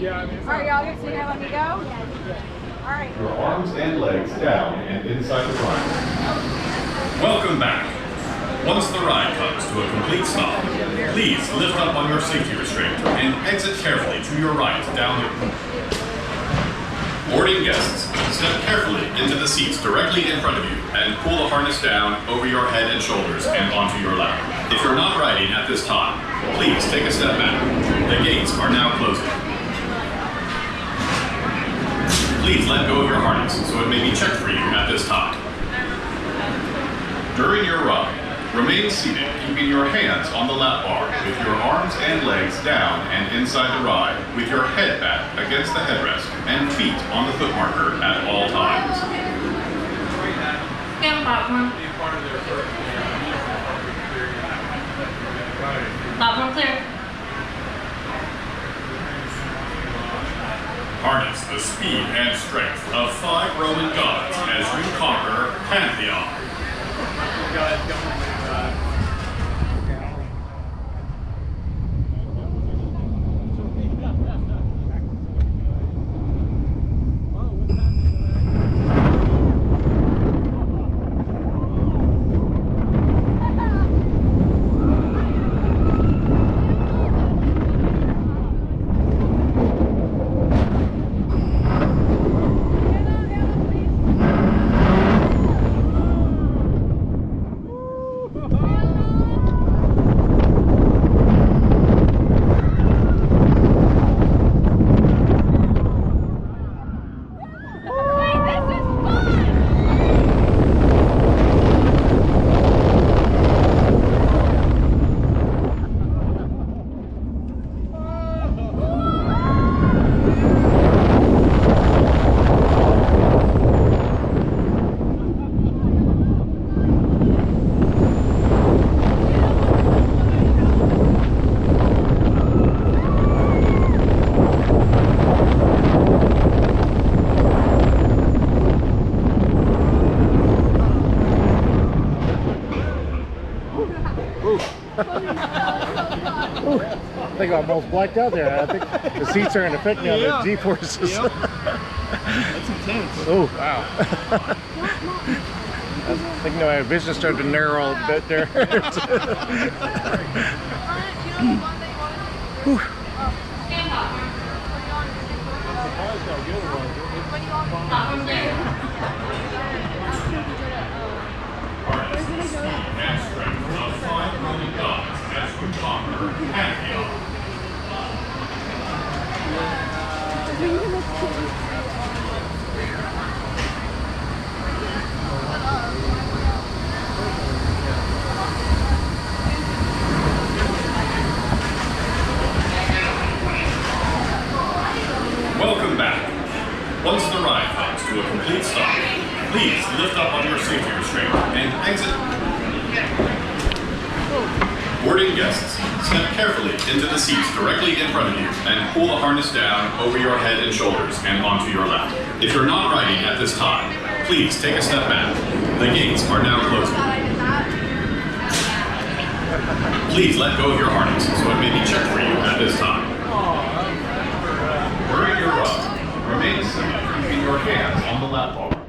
Alright, y'all, so you let me go? Alright. Your arms and legs down and inside the ride. Welcome back. Once the ride comes to a complete stop, please lift up on your safety restraint and exit carefully to your right down the... Boarding guests, step carefully into the seats directly in front of you and pull the harness down over your head and shoulders and onto your lap. If you're not riding at this time, please take a step back. The gates are now closing. Please let go of your harness so it may be checked for you at this time. During your ride, remain seated, keeping your hands on the lap bar with your arms and legs down and inside the ride with your head back against the headrest and feet on the foot marker at all times. Stand platform. Platform clear. Harness the speed and strength of 5 Roman gods as you conquer Pantheon. I think I'm almost blacked out there. I think the seats are in effect now. The G-forces. Yep. That's intense. Oh, wow. I think my vision started to narrow a bit there. Platform clear. And strength of 5 Roman gods as you conquer Pantheon. Welcome back. Once the ride comes to a complete stop, please lift up on your safety restraint and exit. Boarding guests, step carefully into the seats directly in front of you and pull the harness down over your head and shoulders and onto your lap. If you're not riding at this time, please take a step back. The gates are now closing. Please let go of your harness so it may be checked for you at this time. During your ride, remain seated, keeping your hands on the lap bar